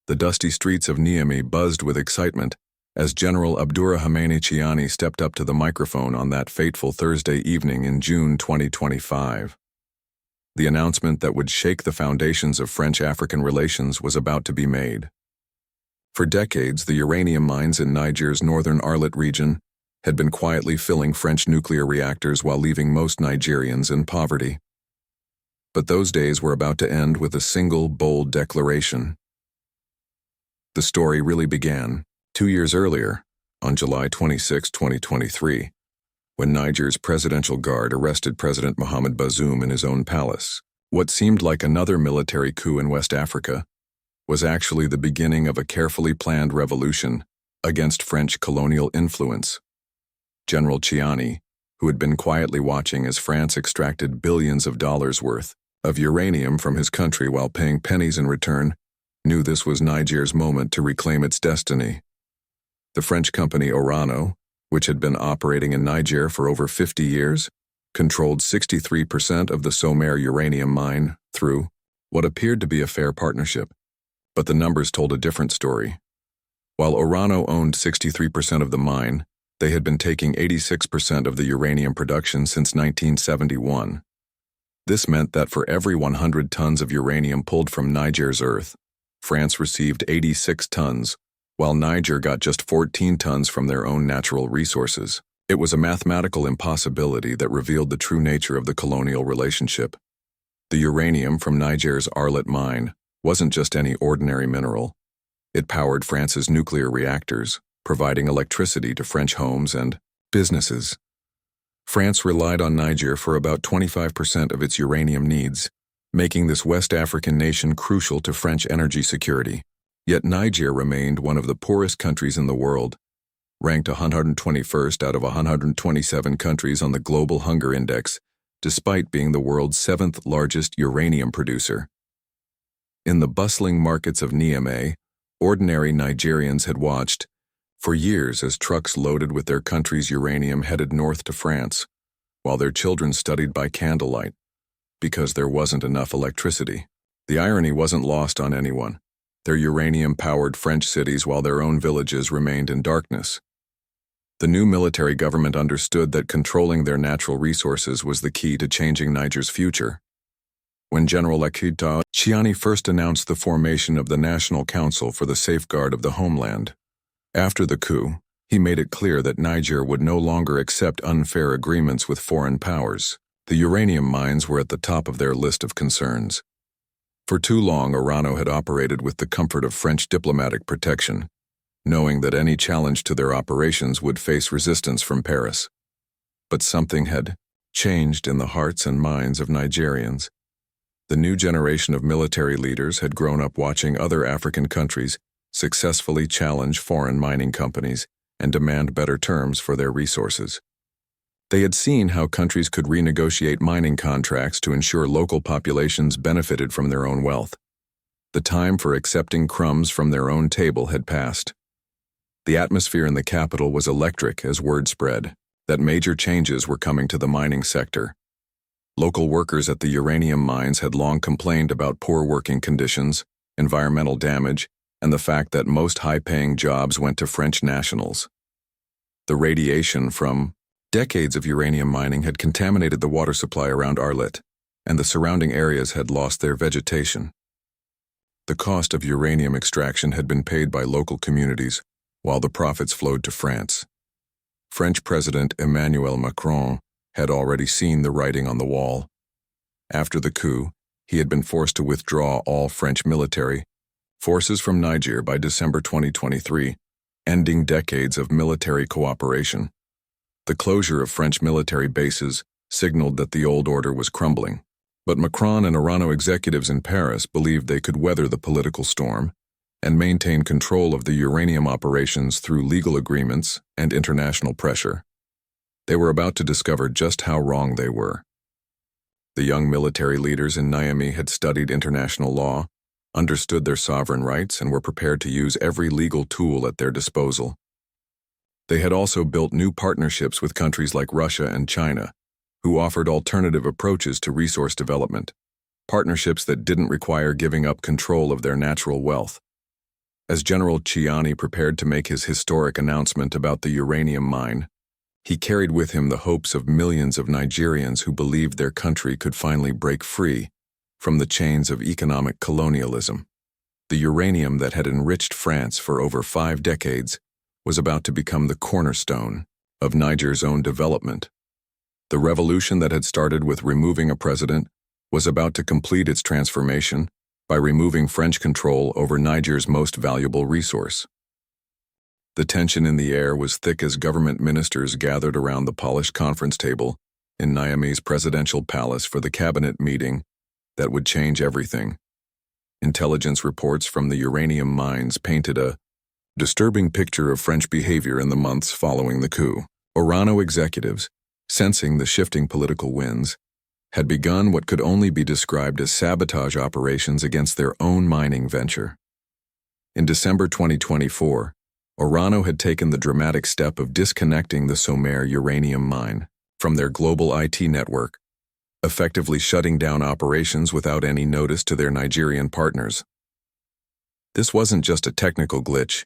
The dusty streets of Niamey buzzed with excitement as General Abdurrahmane Chiani stepped up to the microphone on that fateful Thursday evening in June 2025. The announcement that would shake the foundations of French-African relations was about to be made. For decades, the uranium mines in Niger's northern Arlit region had been quietly filling French nuclear reactors while leaving most Nigerians in poverty. But those days were about to end with a single, bold declaration. The story really began 2 years earlier, on July 26, 2023, when Niger's presidential guard arrested President Mohamed Bazoum in his own palace. What seemed like another military coup in West Africa was actually the beginning of a carefully planned revolution against French colonial influence. General Chiani, who had been quietly watching as France extracted billions of dollars worth of uranium from his country while paying pennies in return, knew this was Niger's moment to reclaim its destiny. The French company Orano, which had been operating in Niger for over 50 years, controlled 63% of the Somer uranium mine through what appeared to be a fair partnership. But the numbers told a different story. While Orano owned 63% of the mine, they had been taking 86% of the uranium production since 1971. This meant that for every 100 tons of uranium pulled from Niger's earth, France received 86 tons, while Niger got just 14 tons from their own natural resources. It was a mathematical impossibility that revealed the true nature of the colonial relationship. The uranium from Niger's Arlit mine wasn't just any ordinary mineral. It powered France's nuclear reactors, providing electricity to French homes and businesses. France relied on Niger for about 25% of its uranium needs, making this West African nation crucial to French energy security. Yet Niger remained one of the poorest countries in the world, ranked 121st out of 127 countries on the Global Hunger Index, despite being the world's 7th largest uranium producer. In the bustling markets of Niamey, ordinary Nigerians had watched for years as trucks loaded with their country's uranium headed north to France, while their children studied by candlelight, because there wasn't enough electricity. The irony wasn't lost on anyone. Their uranium-powered French cities while their own villages remained in darkness. The new military government understood that controlling their natural resources was the key to changing Niger's future. When General Chiani first announced the formation of the National Council for the Safeguard of the Homeland. After the coup, he made it clear that Niger would no longer accept unfair agreements with foreign powers. The uranium mines were at the top of their list of concerns. For too long, Orano had operated with the comfort of French diplomatic protection, knowing that any challenge to their operations would face resistance from Paris. But something had changed in the hearts and minds of Nigerians. The new generation of military leaders had grown up watching other African countries successfully challenge foreign mining companies and demand better terms for their resources. They had seen how countries could renegotiate mining contracts to ensure local populations benefited from their own wealth. The time for accepting crumbs from their own table had passed. The atmosphere in the capital was electric as word spread that major changes were coming to the mining sector. Local workers at the uranium mines had long complained about poor working conditions, environmental damage, and the fact that most high-paying jobs went to French nationals. The radiation from decades of uranium mining had contaminated the water supply around Arlit, and the surrounding areas had lost their vegetation. The cost of uranium extraction had been paid by local communities, while the profits flowed to France. French President Emmanuel Macron had already seen the writing on the wall. After the coup, he had been forced to withdraw all French military forces from Niger by December 2023, ending decades of military cooperation. The closure of French military bases signaled that the old order was crumbling. But Macron and Orano executives in Paris believed they could weather the political storm and maintain control of the uranium operations through legal agreements and international pressure. They were about to discover just how wrong they were. The young military leaders in Niamey had studied international law, understood their sovereign rights, and were prepared to use every legal tool at their disposal. They had also built new partnerships with countries like Russia and China, who offered alternative approaches to resource development, partnerships that didn't require giving up control of their natural wealth. As General Chiani prepared to make his historic announcement about the uranium mine, he carried with him the hopes of millions of Nigerians who believed their country could finally break free from the chains of economic colonialism. The uranium that had enriched France for over 5 decades was about to become the cornerstone of Niger's own development. The revolution that had started with removing a president was about to complete its transformation by removing French control over Niger's most valuable resource. The tension in the air was thick as government ministers gathered around the polished conference table in Niamey's presidential palace for the cabinet meeting that would change everything. Intelligence reports from the uranium mines painted a disturbing picture of French behavior in the months following the coup. Orano executives, sensing the shifting political winds, had begun what could only be described as sabotage operations against their own mining venture. In December 2024, Orano had taken the dramatic step of disconnecting the Somer uranium mine from their global IT network, effectively shutting down operations without any notice to their Nigerian partners. This wasn't just a technical glitch,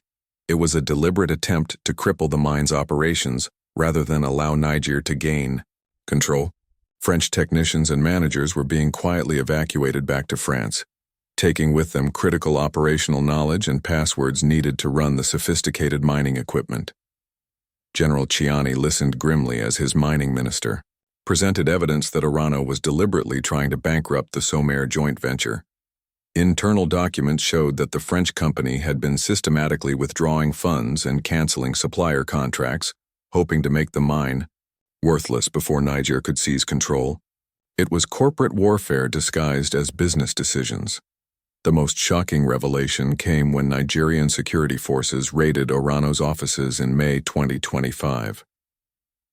it was a deliberate attempt to cripple the mine's operations rather than allow Niger to gain control. French technicians and managers were being quietly evacuated back to France, taking with them critical operational knowledge and passwords needed to run the sophisticated mining equipment. General Chiani listened grimly as his mining minister presented evidence that Orano was deliberately trying to bankrupt the Somer joint venture. Internal documents showed that the French company had been systematically withdrawing funds and canceling supplier contracts, hoping to make the mine worthless before Niger could seize control. It was corporate warfare disguised as business decisions. The most shocking revelation came when Nigerian security forces raided Orano's offices in May 2025.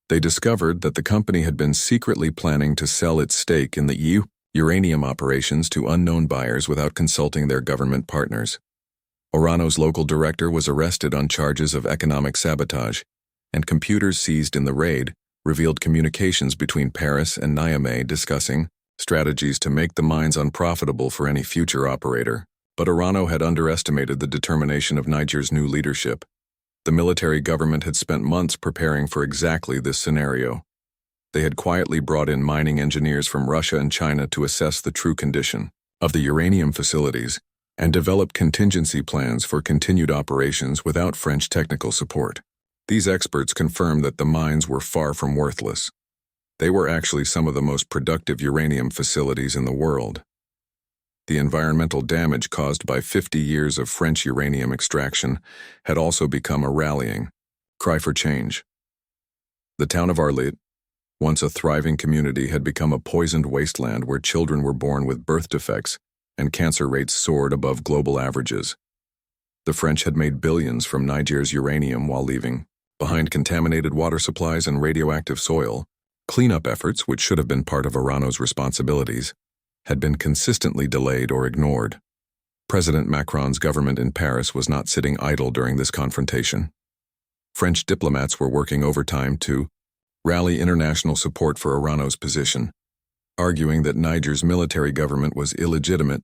They discovered that the company had been secretly planning to sell its stake in the uranium operations to unknown buyers without consulting their government partners. Orano's local director was arrested on charges of economic sabotage, and computers seized in the raid revealed communications between Paris and Niamey discussing strategies to make the mines unprofitable for any future operator. But Orano had underestimated the determination of Niger's new leadership. The military government had spent months preparing for exactly this scenario. They had quietly brought in mining engineers from Russia and China to assess the true condition of the uranium facilities and develop contingency plans for continued operations without French technical support. These experts confirmed that the mines were far from worthless. They were actually some of the most productive uranium facilities in the world. The environmental damage caused by 50 years of French uranium extraction had also become a rallying cry for change. The town of Arlit, once a thriving community, had become a poisoned wasteland where children were born with birth defects and cancer rates soared above global averages. The French had made billions from Niger's uranium while leaving behind contaminated water supplies and radioactive soil. Cleanup efforts, which should have been part of Orano's responsibilities, had been consistently delayed or ignored. President Macron's government in Paris was not sitting idle during this confrontation. French diplomats were working overtime to rally international support for Orano's position, arguing that Niger's military government was illegitimate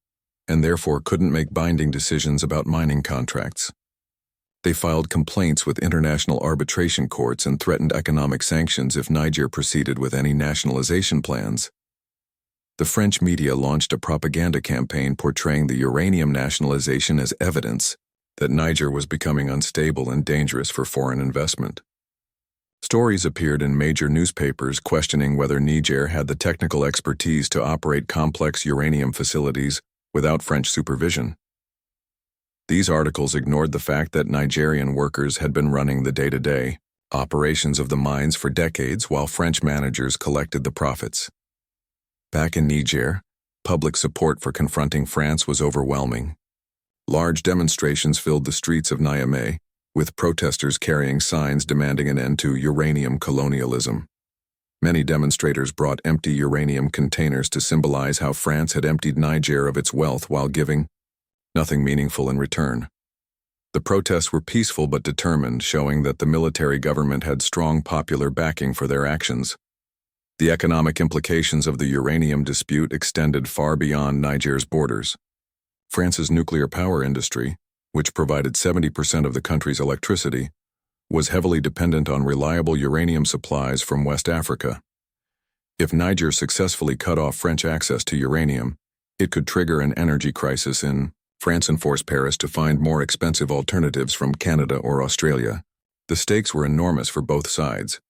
and therefore couldn't make binding decisions about mining contracts. They filed complaints with international arbitration courts and threatened economic sanctions if Niger proceeded with any nationalization plans. The French media launched a propaganda campaign portraying the uranium nationalization as evidence that Niger was becoming unstable and dangerous for foreign investment. Stories appeared in major newspapers questioning whether Niger had the technical expertise to operate complex uranium facilities without French supervision. These articles ignored the fact that Nigerian workers had been running the day-to-day operations of the mines for decades while French managers collected the profits. Back in Niger, public support for confronting France was overwhelming. Large demonstrations filled the streets of Niamey, with protesters carrying signs demanding an end to uranium colonialism. Many demonstrators brought empty uranium containers to symbolize how France had emptied Niger of its wealth while giving nothing meaningful in return. The protests were peaceful but determined, showing that the military government had strong popular backing for their actions. The economic implications of the uranium dispute extended far beyond Niger's borders. France's nuclear power industry, which provided 70% of the country's electricity, was heavily dependent on reliable uranium supplies from West Africa. If Niger successfully cut off French access to uranium, it could trigger an energy crisis in France and force Paris to find more expensive alternatives from Canada or Australia. The stakes were enormous for both sides.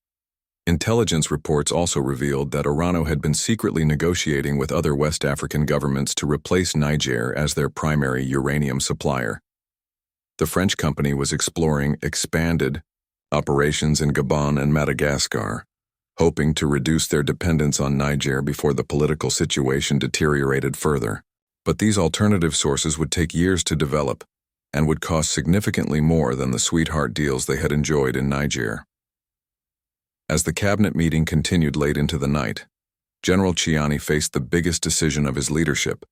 Intelligence reports also revealed that Orano had been secretly negotiating with other West African governments to replace Niger as their primary uranium supplier. The French company was exploring expanded operations in Gabon and Madagascar, hoping to reduce their dependence on Niger before the political situation deteriorated further. But these alternative sources would take years to develop and would cost significantly more than the sweetheart deals they had enjoyed in Niger. As the cabinet meeting continued late into the night, General Chiani faced the biggest decision of his leadership.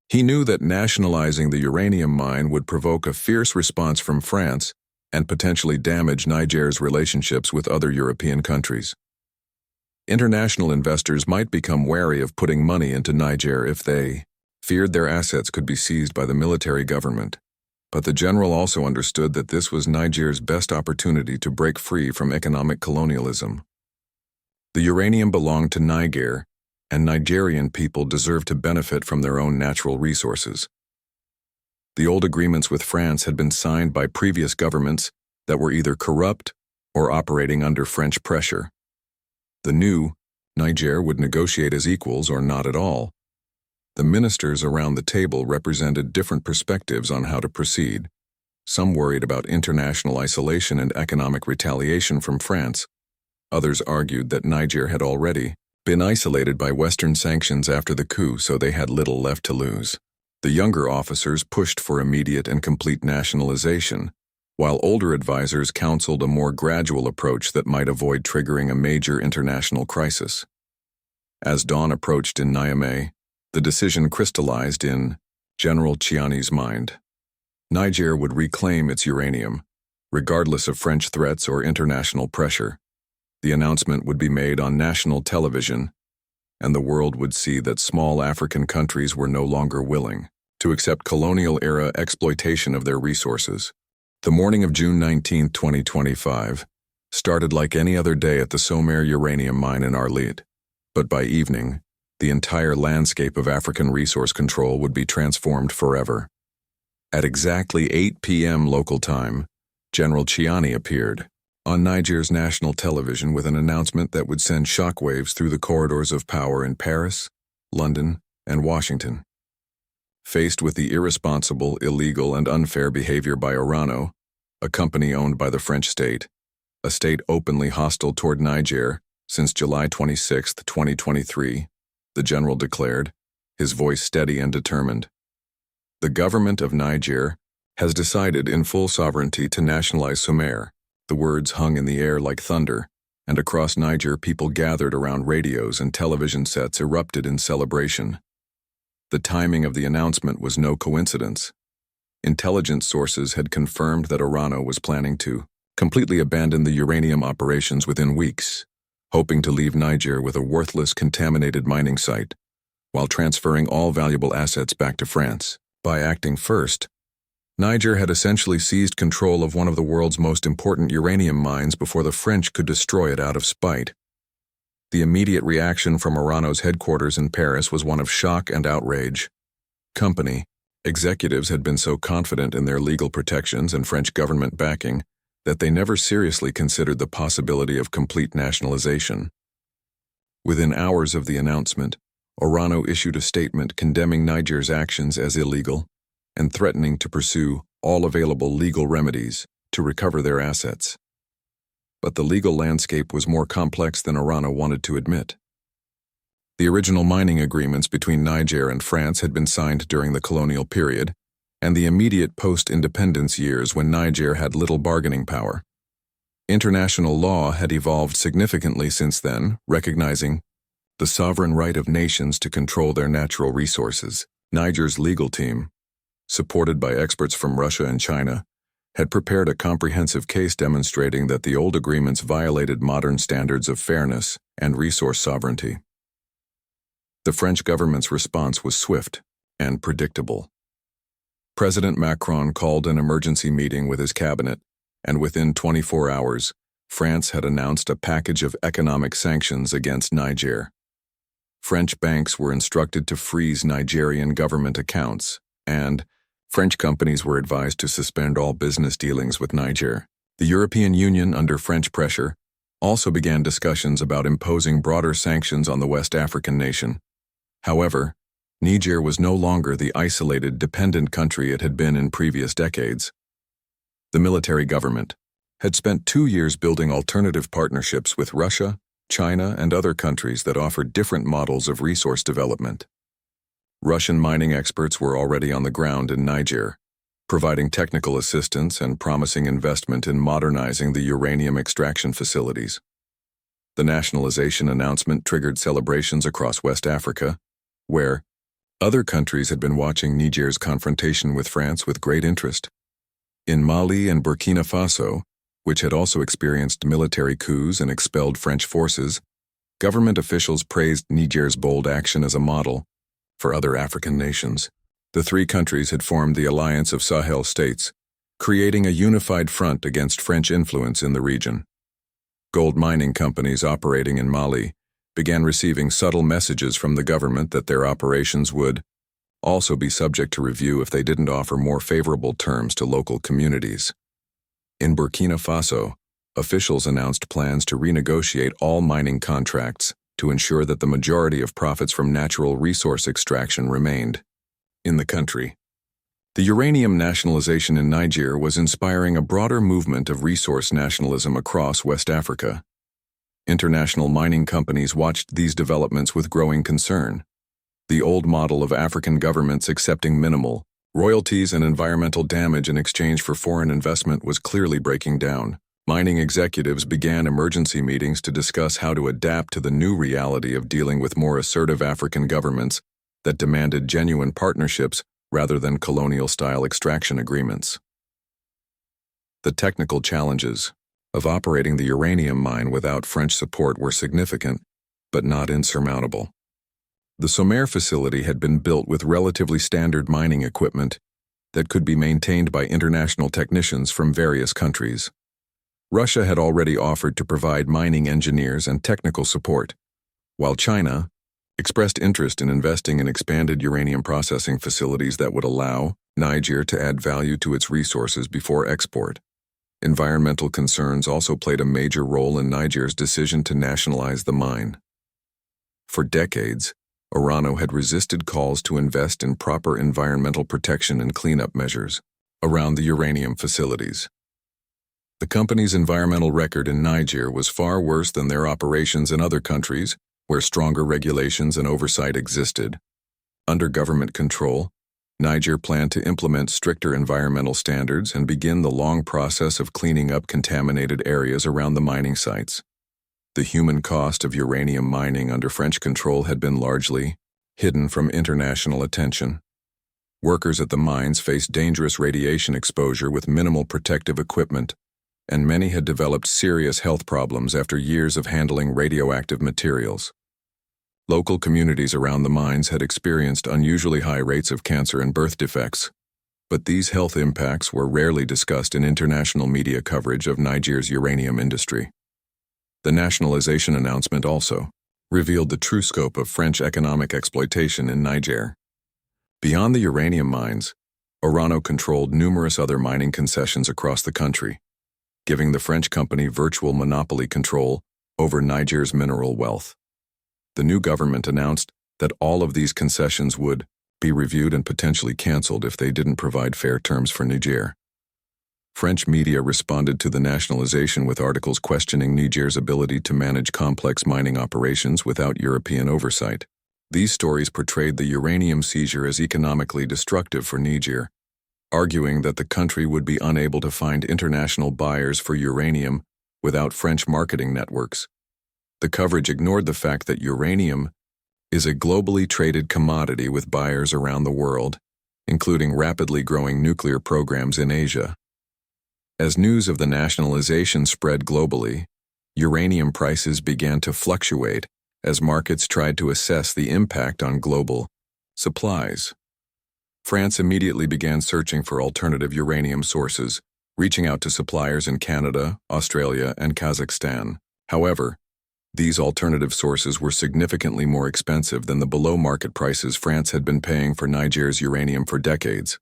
He knew that nationalizing the uranium mine would provoke a fierce response from France and potentially damage Niger's relationships with other European countries. International investors might become wary of putting money into Niger if they feared their assets could be seized by the military government. But the general also understood that this was Niger's best opportunity to break free from economic colonialism. The uranium belonged to Niger, and Nigerian people deserved to benefit from their own natural resources. The old agreements with France had been signed by previous governments that were either corrupt or operating under French pressure. The new Niger would negotiate as equals or not at all. The ministers around the table represented different perspectives on how to proceed. Some worried about international isolation and economic retaliation from France. Others argued that Niger had already been isolated by Western sanctions after the coup, so they had little left to lose. The younger officers pushed for immediate and complete nationalization, while older advisors counseled a more gradual approach that might avoid triggering a major international crisis. As dawn approached in Niamey, the decision crystallized in General Chiani's mind. Niger would reclaim its uranium, regardless of French threats or international pressure. The announcement would be made on national television, and the world would see that small African countries were no longer willing to accept colonial-era exploitation of their resources. The morning of June 19, 2025, started like any other day at the Somer uranium mine in Arlit, but by evening, the entire landscape of African resource control would be transformed forever. At exactly 8 p.m. local time, General Chiani appeared on Niger's national television with an announcement that would send shockwaves through the corridors of power in Paris, London, and Washington. Faced with the irresponsible, illegal, and unfair behavior by Orano, a company owned by the French state, a state openly hostile toward Niger since July 26, 2023, the general declared, his voice steady and determined. The government of Niger has decided in full sovereignty to nationalize Somer. The words hung in the air like thunder, and across Niger people gathered around radios and television sets erupted in celebration. The timing of the announcement was no coincidence. Intelligence sources had confirmed that Orano was planning to completely abandon the uranium operations within weeks, hoping to leave Niger with a worthless, contaminated mining site, while transferring all valuable assets back to France. By acting first, Niger had essentially seized control of one of the world's most important uranium mines before the French could destroy it out of spite. The immediate reaction from Orano's headquarters in Paris was one of shock and outrage. Company executives had been so confident in their legal protections and French government backing that they never seriously considered the possibility of complete nationalization. Within hours of the announcement, Orano issued a statement condemning Niger's actions as illegal and threatening to pursue all available legal remedies to recover their assets. But the legal landscape was more complex than Orano wanted to admit. The original mining agreements between Niger and France had been signed during the colonial period, and the immediate post-independence years when Niger had little bargaining power. International law had evolved significantly since then, recognizing the sovereign right of nations to control their natural resources. Niger's legal team, supported by experts from Russia and China, had prepared a comprehensive case demonstrating that the old agreements violated modern standards of fairness and resource sovereignty. The French government's response was swift and predictable. President Macron called an emergency meeting with his cabinet, and within 24 hours, France had announced a package of economic sanctions against Niger. French banks were instructed to freeze Nigerian government accounts, and French companies were advised to suspend all business dealings with Niger. The European Union, under French pressure, also began discussions about imposing broader sanctions on the West African nation. However, Niger was no longer the isolated, dependent country it had been in previous decades. The military government had spent 2 years building alternative partnerships with Russia, China, and other countries that offered different models of resource development. Russian mining experts were already on the ground in Niger, providing technical assistance and promising investment in modernizing the uranium extraction facilities. The nationalization announcement triggered celebrations across West Africa, where other countries had been watching Niger's confrontation with France with great interest. In Mali and Burkina Faso, which had also experienced military coups and expelled French forces, government officials praised Niger's bold action as a model for other African nations. The three countries had formed the Alliance of Sahel States, creating a unified front against French influence in the region. Gold mining companies operating in Mali began receiving subtle messages from the government that their operations would also be subject to review if they didn't offer more favorable terms to local communities. In Burkina Faso, officials announced plans to renegotiate all mining contracts to ensure that the majority of profits from natural resource extraction remained in the country. The uranium nationalization in Niger was inspiring a broader movement of resource nationalism across West Africa. International mining companies watched these developments with growing concern. The old model of African governments accepting minimal royalties and environmental damage in exchange for foreign investment was clearly breaking down. Mining executives began emergency meetings to discuss how to adapt to the new reality of dealing with more assertive African governments that demanded genuine partnerships rather than colonial-style extraction agreements. The technical challenges of operating the uranium mine without French support were significant, but not insurmountable. The Sommer facility had been built with relatively standard mining equipment that could be maintained by international technicians from various countries. Russia had already offered to provide mining engineers and technical support, while China expressed interest in investing in expanded uranium processing facilities that would allow Niger to add value to its resources before export. Environmental concerns also played a major role in Niger's decision to nationalize the mine. For decades, Orano had resisted calls to invest in proper environmental protection and cleanup measures around the uranium facilities. The company's environmental record in Niger was far worse than their operations in other countries where stronger regulations and oversight existed. Under government control, Niger planned to implement stricter environmental standards and begin the long process of cleaning up contaminated areas around the mining sites. The human cost of uranium mining under French control had been largely hidden from international attention. Workers at the mines faced dangerous radiation exposure with minimal protective equipment, and many had developed serious health problems after years of handling radioactive materials. Local communities around the mines had experienced unusually high rates of cancer and birth defects, but these health impacts were rarely discussed in international media coverage of Niger's uranium industry. The nationalization announcement also revealed the true scope of French economic exploitation in Niger. Beyond the uranium mines, Orano controlled numerous other mining concessions across the country, giving the French company virtual monopoly control over Niger's mineral wealth. The new government announced that all of these concessions would be reviewed and potentially canceled if they didn't provide fair terms for Niger. French media responded to the nationalization with articles questioning Niger's ability to manage complex mining operations without European oversight. These stories portrayed the uranium seizure as economically destructive for Niger, arguing that the country would be unable to find international buyers for uranium without French marketing networks. The coverage ignored the fact that uranium is a globally traded commodity with buyers around the world, including rapidly growing nuclear programs in Asia. As news of the nationalization spread globally, uranium prices began to fluctuate as markets tried to assess the impact on global supplies. France immediately began searching for alternative uranium sources, reaching out to suppliers in Canada, Australia, and Kazakhstan. However, these alternative sources were significantly more expensive than the below-market prices France had been paying for Niger's uranium for decades.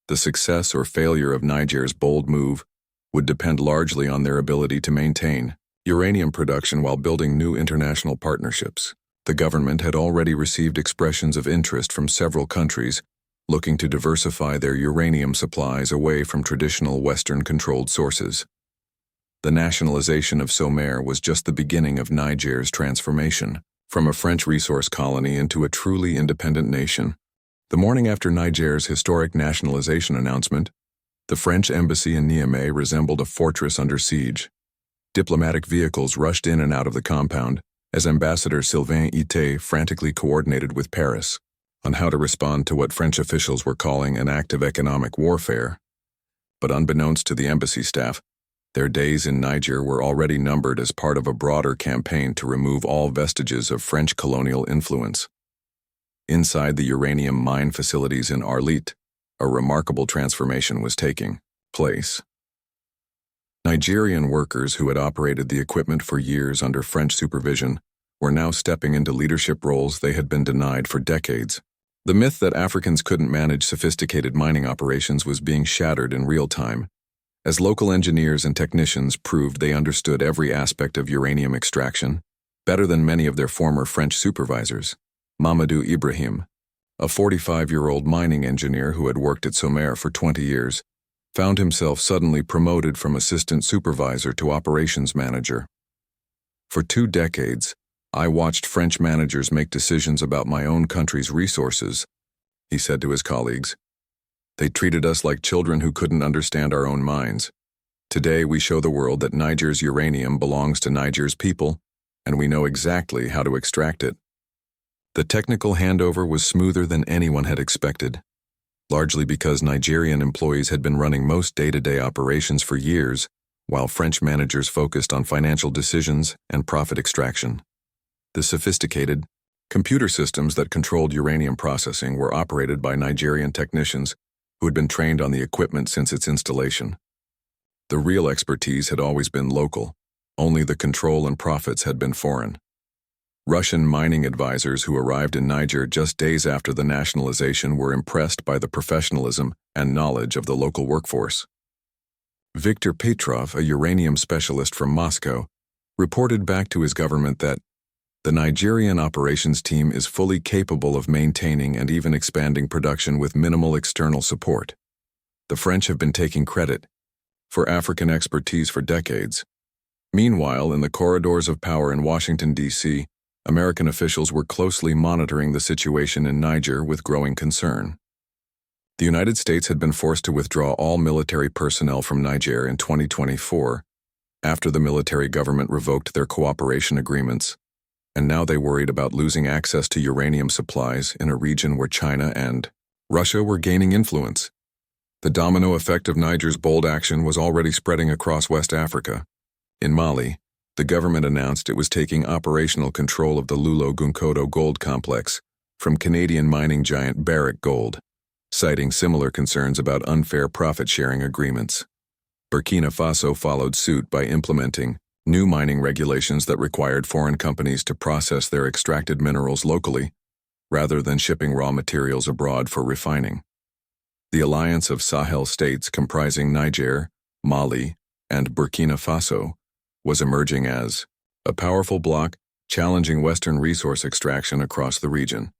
The success or failure of Niger's bold move would depend largely on their ability to maintain uranium production while building new international partnerships. The government had already received expressions of interest from several countries looking to diversify their uranium supplies away from traditional Western-controlled sources. The nationalization of Somaire was just the beginning of Niger's transformation from a French resource colony into a truly independent nation. The morning after Niger's historic nationalization announcement, the French embassy in Niamey resembled a fortress under siege. Diplomatic vehicles rushed in and out of the compound as Ambassador Sylvain Ité frantically coordinated with Paris on how to respond to what French officials were calling an act of economic warfare. But unbeknownst to the embassy staff, their days in Niger were already numbered as part of a broader campaign to remove all vestiges of French colonial influence. Inside the uranium mine facilities in Arlit, a remarkable transformation was taking place. Nigerian workers who had operated the equipment for years under French supervision were now stepping into leadership roles they had been denied for decades. The myth that Africans couldn't manage sophisticated mining operations was being shattered in real time, as local engineers and technicians proved they understood every aspect of uranium extraction better than many of their former French supervisors. Mamadou Ibrahim, a 45-year-old mining engineer who had worked at Somaire for 20 years, found himself suddenly promoted from assistant supervisor to operations manager. For 2 decades, I watched French managers make decisions about my own country's resources, he said to his colleagues. They treated us like children who couldn't understand our own minds. Today we show the world that Niger's uranium belongs to Niger's people, and we know exactly how to extract it. The technical handover was smoother than anyone had expected, largely because Nigerian employees had been running most day-to-day operations for years, while French managers focused on financial decisions and profit extraction. The sophisticated, computer systems that controlled uranium processing were operated by Nigerian technicians who had been trained on the equipment since its installation. The real expertise had always been local, only the control and profits had been foreign. Russian mining advisors who arrived in Niger just days after the nationalization were impressed by the professionalism and knowledge of the local workforce. Viktor Petrov, a uranium specialist from Moscow, reported back to his government that the Nigerian operations team is fully capable of maintaining and even expanding production with minimal external support. The French have been taking credit for African expertise for decades. Meanwhile, in the corridors of power in Washington, D.C., American officials were closely monitoring the situation in Niger with growing concern. The United States had been forced to withdraw all military personnel from Niger in 2024 after the military government revoked their cooperation agreements, and now they worried about losing access to uranium supplies in a region where China and Russia were gaining influence. The domino effect of Niger's bold action was already spreading across West Africa. In Mali, the government announced it was taking operational control of the Loulo-Gounkoto gold complex from Canadian mining giant Barrick Gold, citing similar concerns about unfair profit-sharing agreements. Burkina Faso followed suit by implementing new mining regulations that required foreign companies to process their extracted minerals locally, rather than shipping raw materials abroad for refining. The alliance of Sahel states comprising Niger, Mali, and Burkina Faso was emerging as a powerful bloc challenging Western resource extraction across the region.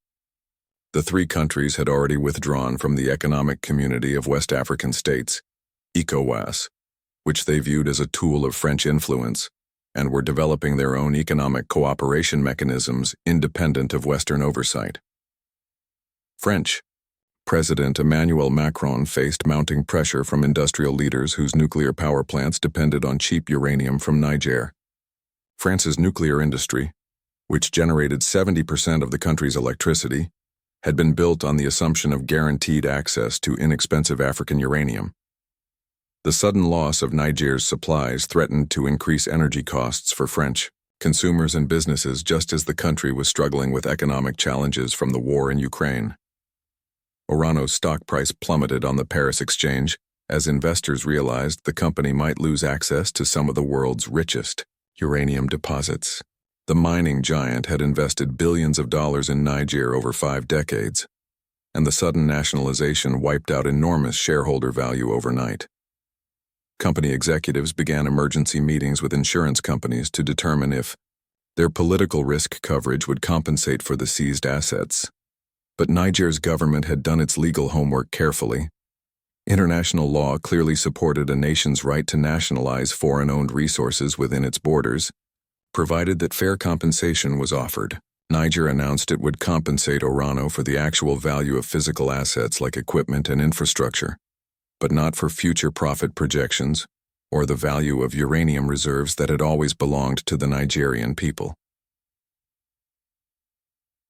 The 3 countries had already withdrawn from the Economic Community of West African States, ECOWAS, which they viewed as a tool of French influence, and were developing their own economic cooperation mechanisms independent of Western oversight. French President Emmanuel Macron faced mounting pressure from industrial leaders whose nuclear power plants depended on cheap uranium from Niger. France's nuclear industry, which generated 70% of the country's electricity, had been built on the assumption of guaranteed access to inexpensive African uranium. The sudden loss of Niger's supplies threatened to increase energy costs for French consumers and businesses just as the country was struggling with economic challenges from the war in Ukraine. Orano's stock price plummeted on the Paris exchange as investors realized the company might lose access to some of the world's richest uranium deposits. The mining giant had invested billions of dollars in Niger over 5 decades, and the sudden nationalization wiped out enormous shareholder value overnight. Company executives began emergency meetings with insurance companies to determine if their political risk coverage would compensate for the seized assets. But Niger's government had done its legal homework carefully. International law clearly supported a nation's right to nationalize foreign-owned resources within its borders, provided that fair compensation was offered. Niger announced it would compensate Orano for the actual value of physical assets like equipment and infrastructure, but not for future profit projections or the value of uranium reserves that had always belonged to the Nigerian people.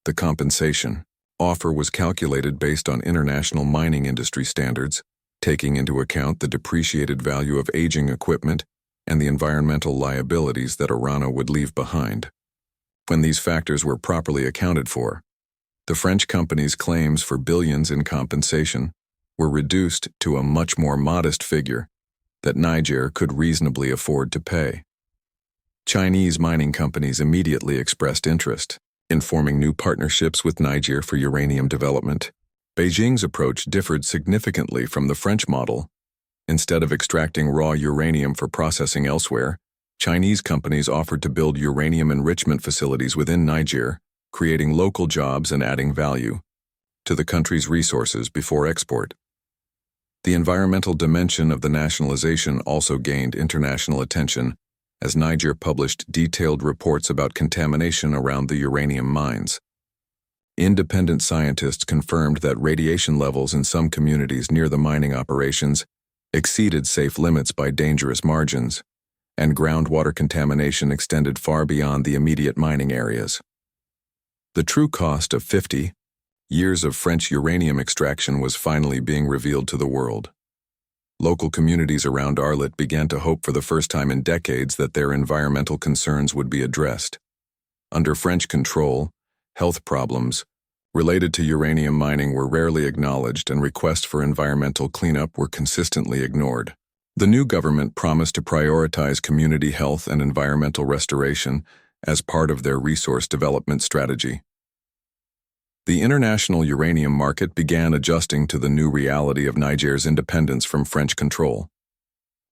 The compensation offer was calculated based on international mining industry standards, taking into account the depreciated value of aging equipment and the environmental liabilities that Orano would leave behind. When these factors were properly accounted for, the French company's claims for billions in compensation were reduced to a much more modest figure that Niger could reasonably afford to pay. Chinese mining companies immediately expressed interest in forming new partnerships with Niger for uranium development. Beijing's approach differed significantly from the French model. Instead of extracting raw uranium for processing elsewhere, Chinese companies offered to build uranium enrichment facilities within Niger, creating local jobs and adding value to the country's resources before export. The environmental dimension of the nationalization also gained international attention as Niger published detailed reports about contamination around the uranium mines. Independent scientists confirmed that radiation levels in some communities near the mining operations exceeded safe limits by dangerous margins, and groundwater contamination extended far beyond the immediate mining areas. The true cost of 50 years of French uranium extraction was finally being revealed to the world. Local communities around Arlit began to hope for the first time in decades that their environmental concerns would be addressed. Under French control, health problems related to uranium mining were rarely acknowledged, and requests for environmental cleanup were consistently ignored. The new government promised to prioritize community health and environmental restoration as part of their resource development strategy. The international uranium market began adjusting to the new reality of Niger's independence from French control.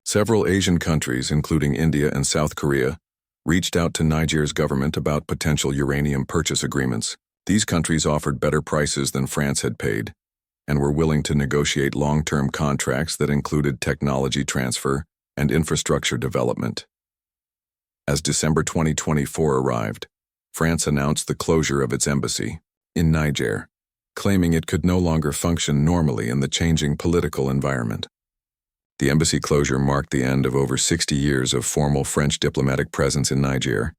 Several Asian countries, including India and South Korea, reached out to Niger's government about potential uranium purchase agreements. These countries offered better prices than France had paid, and were willing to negotiate long-term contracts that included technology transfer and infrastructure development. As December 2024 arrived, France announced the closure of its embassy in Niger, claiming it could no longer function normally in the changing political environment. The embassy closure marked the end of over 60 years of formal French diplomatic presence in Niger,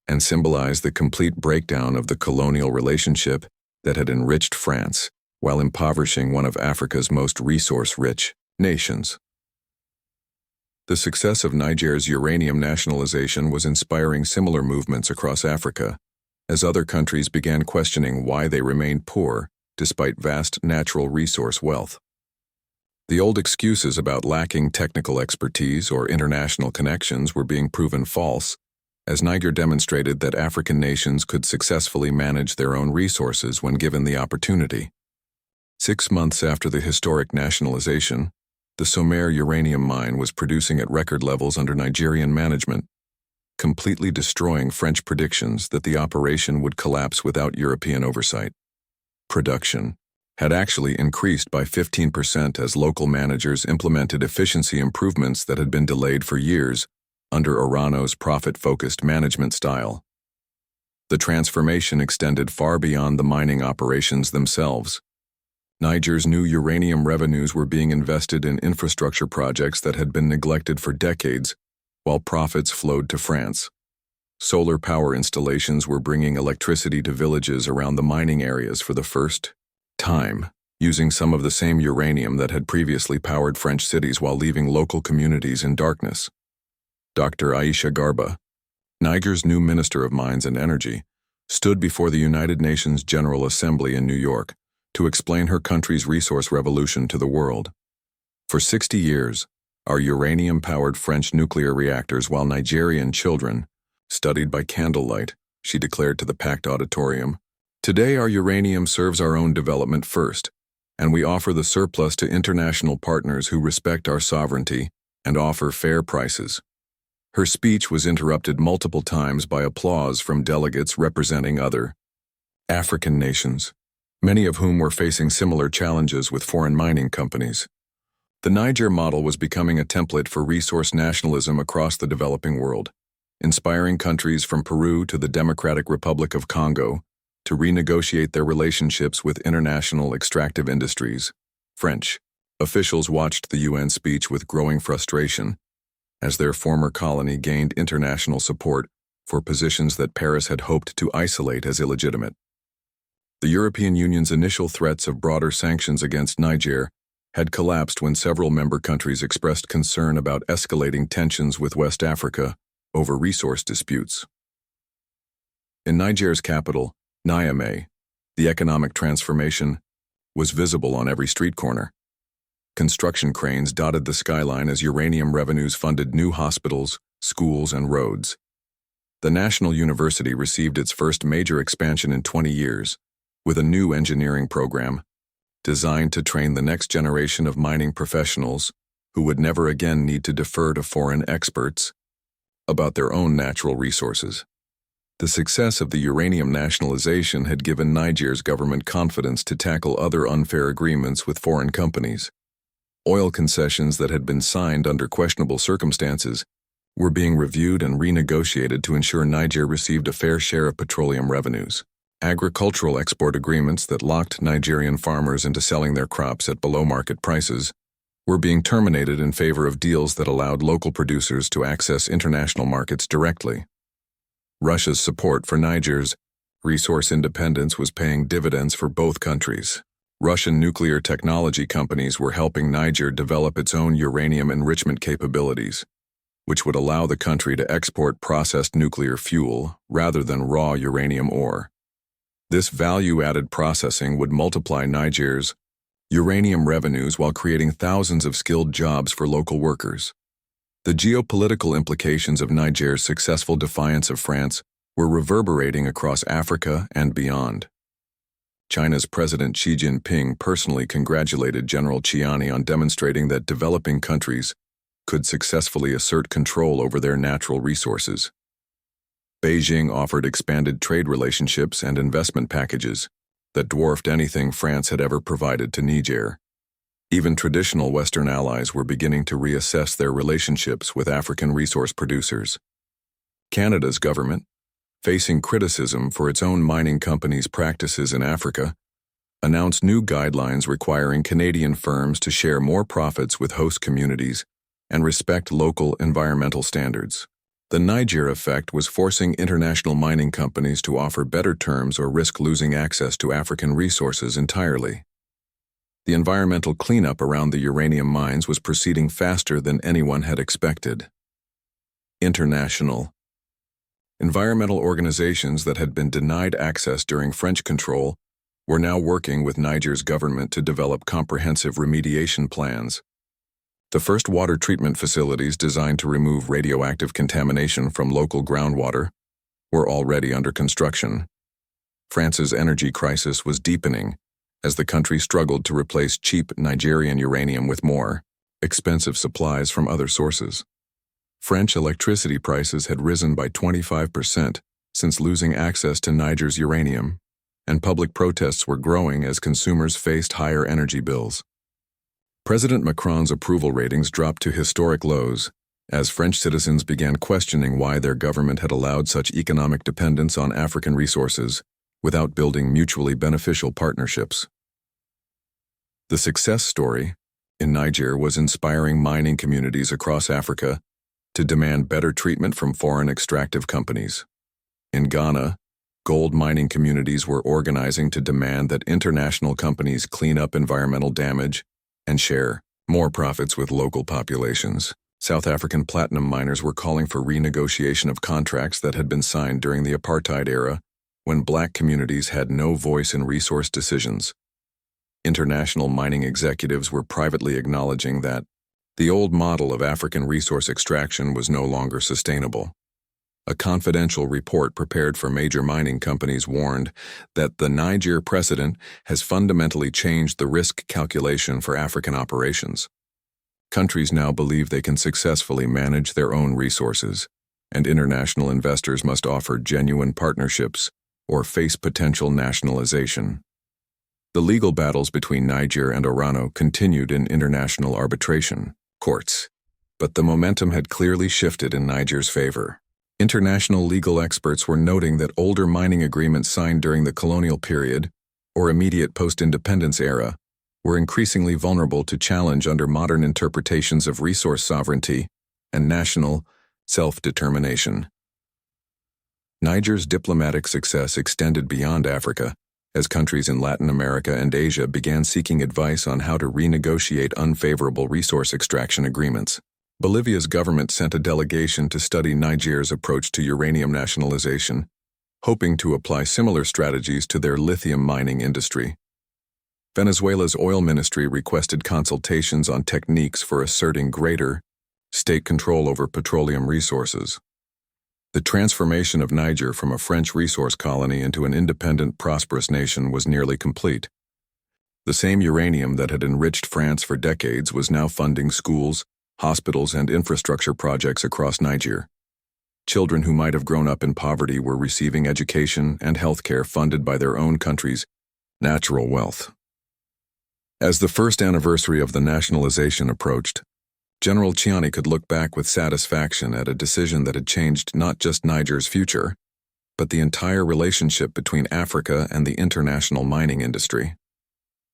and symbolized the complete breakdown of the colonial relationship that had enriched France while impoverishing one of Africa's most resource-rich nations. The success of Niger's uranium nationalization was inspiring similar movements across Africa, as other countries began questioning why they remained poor despite vast natural resource wealth. The old excuses about lacking technical expertise or international connections were being proven false, as Niger demonstrated that African nations could successfully manage their own resources when given the opportunity. 6 months after the historic nationalization, the Somaire uranium mine was producing at record levels under Nigerian management, completely destroying French predictions that the operation would collapse without European oversight. Production had actually increased by 15% as local managers implemented efficiency improvements that had been delayed for years under Orano's profit-focused management style. The transformation extended far beyond the mining operations themselves. Niger's new uranium revenues were being invested in infrastructure projects that had been neglected for decades, while profits flowed to France. Solar power installations were bringing electricity to villages around the mining areas for the first time, using some of the same uranium that had previously powered French cities while leaving local communities in darkness. Dr. Aisha Garba, Niger's new Minister of Mines and Energy, stood before the United Nations General Assembly in New York to explain her country's resource revolution to the world. For 60 years, our uranium-powered French nuclear reactors, while Nigerian children studied by candlelight, she declared to the packed auditorium. Today our uranium serves our own development first, and we offer the surplus to international partners who respect our sovereignty and offer fair prices. Her speech was interrupted multiple times by applause from delegates representing other African nations, many of whom were facing similar challenges with foreign mining companies. The Niger model was becoming a template for resource nationalism across the developing world, inspiring countries from Peru to the Democratic Republic of Congo to renegotiate their relationships with international extractive industries. French officials watched the UN speech with growing frustration as their former colony gained international support for positions that Paris had hoped to isolate as illegitimate. The European Union's initial threats of broader sanctions against Niger had collapsed when several member countries expressed concern about escalating tensions with West Africa over resource disputes. In Niger's capital, Niamey, the economic transformation was visible on every street corner. Construction cranes dotted the skyline as uranium revenues funded new hospitals, schools, and roads. The National University received its first major expansion in 20 years, with a new engineering program designed to train the next generation of mining professionals who would never again need to defer to foreign experts about their own natural resources. The success of the uranium nationalization had given Niger's government confidence to tackle other unfair agreements with foreign companies. Oil concessions that had been signed under questionable circumstances were being reviewed and renegotiated to ensure Niger received a fair share of petroleum revenues. Agricultural export agreements that locked Nigerian farmers into selling their crops at below-market prices were being terminated in favor of deals that allowed local producers to access international markets directly. Russia's support for Niger's resource independence was paying dividends for both countries. Russian nuclear technology companies were helping Niger develop its own uranium enrichment capabilities, which would allow the country to export processed nuclear fuel rather than raw uranium ore. This value-added processing would multiply Niger's uranium revenues while creating thousands of skilled jobs for local workers. The geopolitical implications of Niger's successful defiance of France were reverberating across Africa and beyond. China's President Xi Jinping personally congratulated General Chiani on demonstrating that developing countries could successfully assert control over their natural resources. Beijing offered expanded trade relationships and investment packages that dwarfed anything France had ever provided to Niger. Even traditional Western allies were beginning to reassess their relationships with African resource producers. Canada's government, facing criticism for its own mining companies' practices in Africa, announced new guidelines requiring Canadian firms to share more profits with host communities and respect local environmental standards. The Niger effect was forcing international mining companies to offer better terms or risk losing access to African resources entirely. The environmental cleanup around the uranium mines was proceeding faster than anyone had expected. International environmental organizations that had been denied access during French control were now working with Niger's government to develop comprehensive remediation plans. The first water treatment facilities designed to remove radioactive contamination from local groundwater were already under construction. France's energy crisis was deepening as the country struggled to replace cheap Nigerian uranium with more expensive supplies from other sources. French electricity prices had risen by 25% since losing access to Niger's uranium, and public protests were growing as consumers faced higher energy bills. President Macron's approval ratings dropped to historic lows as French citizens began questioning why their government had allowed such economic dependence on African resources without building mutually beneficial partnerships. The success story in Niger was inspiring mining communities across Africa to demand better treatment from foreign extractive companies. In Ghana, gold mining communities were organizing to demand that international companies clean up environmental damage and share more profits with local populations. South African platinum miners were calling for renegotiation of contracts that had been signed during the apartheid era, when black communities had no voice in resource decisions. International mining executives were privately acknowledging that the old model of African resource extraction was no longer sustainable. A confidential report prepared for major mining companies warned that the Niger precedent has fundamentally changed the risk calculation for African operations. Countries now believe they can successfully manage their own resources, and international investors must offer genuine partnerships or face potential nationalization. The legal battles between Niger and Orano continued in international arbitration courts, but the momentum had clearly shifted in Niger's favor. International legal experts were noting that older mining agreements signed during the colonial period, or immediate post-independence era, were increasingly vulnerable to challenge under modern interpretations of resource sovereignty and national self-determination. Niger's diplomatic success extended beyond Africa, as countries in Latin America and Asia began seeking advice on how to renegotiate unfavorable resource extraction agreements. Bolivia's government sent a delegation to study Niger's approach to uranium nationalization, hoping to apply similar strategies to their lithium mining industry. Venezuela's oil ministry requested consultations on techniques for asserting greater state control over petroleum resources. The transformation of Niger from a French resource colony into an independent, prosperous nation was nearly complete. The same uranium that had enriched France for decades was now funding schools, hospitals, and infrastructure projects across Niger. Children who might have grown up in poverty were receiving education and healthcare funded by their own country's natural wealth. As the first anniversary of the nationalization approached, General Chiani could look back with satisfaction at a decision that had changed not just Niger's future, but the entire relationship between Africa and the international mining industry.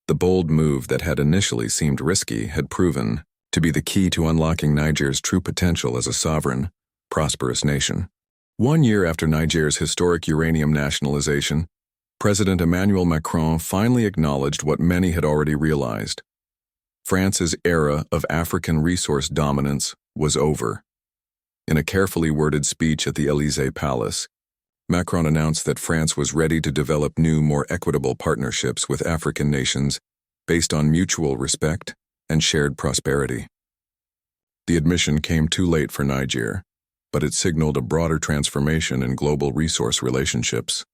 The bold move that had initially seemed risky had proven to be the key to unlocking Niger's true potential as a sovereign, prosperous nation. 1 year after Niger's historic uranium nationalization, President Emmanuel Macron finally acknowledged what many had already realized. France's era of African resource dominance was over. In a carefully worded speech at the Élysée Palace, Macron announced that France was ready to develop new, more equitable partnerships with African nations based on mutual respect and shared prosperity. The admission came too late for Niger, but it signaled a broader transformation in global resource relationships.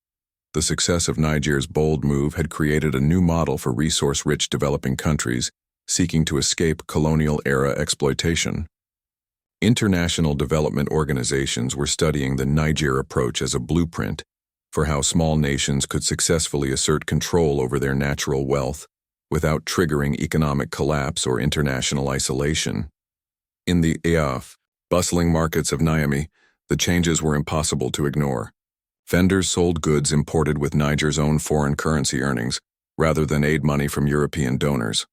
The success of Niger's bold move had created a new model for resource-rich developing countries seeking to escape colonial-era exploitation. International development organizations were studying the Niger approach as a blueprint for how small nations could successfully assert control over their natural wealth without triggering economic collapse or international isolation. In the bustling markets of Niamey, the changes were impossible to ignore. Vendors sold goods imported with Niger's own foreign currency earnings, rather than aid money from European donors.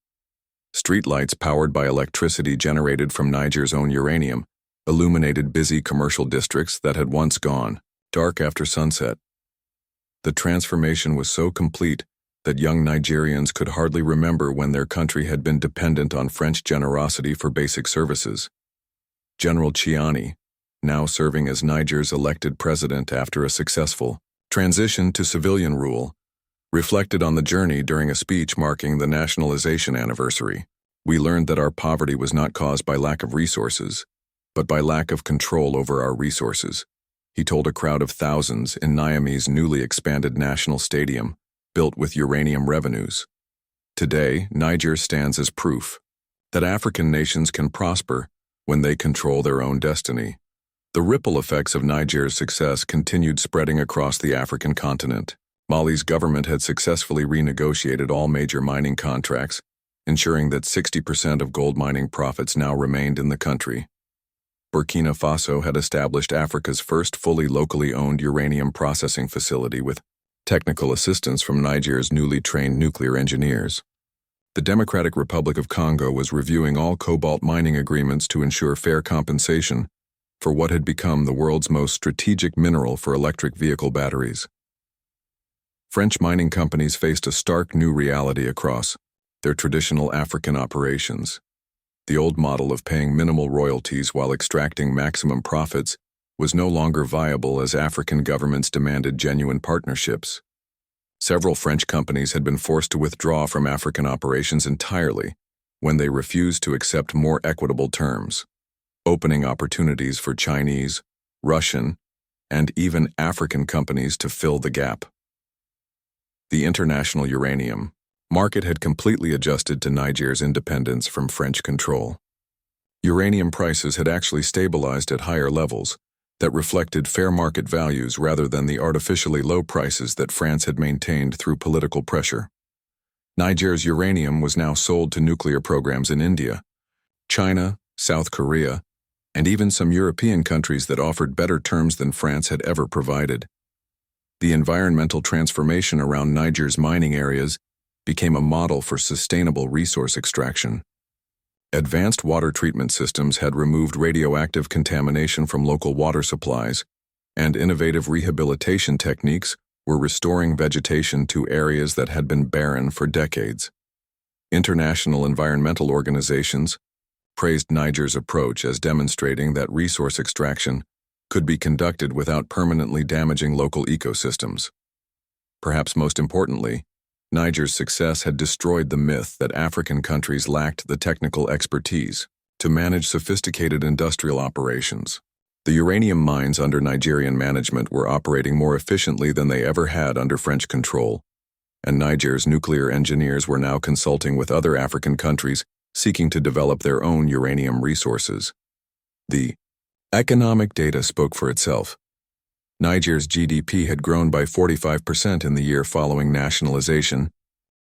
Streetlights powered by electricity generated from Niger's own uranium illuminated busy commercial districts that had once gone dark after sunset. The transformation was so complete that young Nigerians could hardly remember when their country had been dependent on French generosity for basic services. General Chiani, now serving as Niger's elected president after a successful transition to civilian rule, reflected on the journey during a speech marking the nationalization anniversary. We learned that our poverty was not caused by lack of resources, but by lack of control over our resources, he told a crowd of thousands in Niamey's newly expanded national stadium, built with uranium revenues. Today, Niger stands as proof that African nations can prosper when they control their own destiny. The ripple effects of Niger's success continued spreading across the African continent. Mali's government had successfully renegotiated all major mining contracts, ensuring that 60% of gold mining profits now remained in the country. Burkina Faso had established Africa's first fully locally owned uranium processing facility with technical assistance from Niger's newly trained nuclear engineers. The Democratic Republic of Congo was reviewing all cobalt mining agreements to ensure fair compensation for what had become the world's most strategic mineral for electric vehicle batteries. French mining companies faced a stark new reality across their traditional African operations. The old model of paying minimal royalties while extracting maximum profits was no longer viable as African governments demanded genuine partnerships. Several French companies had been forced to withdraw from African operations entirely when they refused to accept more equitable terms, opening opportunities for Chinese, Russian, and even African companies to fill the gap. The international uranium market had completely adjusted to Niger's independence from French control. Uranium prices had actually stabilized at higher levels that reflected fair market values rather than the artificially low prices that France had maintained through political pressure. Niger's uranium was now sold to nuclear programs in India, China, South Korea, and even some European countries that offered better terms than France had ever provided. The environmental transformation around Niger's mining areas became a model for sustainable resource extraction. Advanced water treatment systems had removed radioactive contamination from local water supplies, and innovative rehabilitation techniques were restoring vegetation to areas that had been barren for decades. International environmental organizations praised Niger's approach as demonstrating that resource extraction could be conducted without permanently damaging local ecosystems. Perhaps most importantly, Niger's success had destroyed the myth that African countries lacked the technical expertise to manage sophisticated industrial operations. The uranium mines under Nigerian management were operating more efficiently than they ever had under French control, and Niger's nuclear engineers were now consulting with other African countries seeking to develop their own uranium resources. The economic data spoke for itself. Niger's GDP had grown by 45% in the year following nationalization,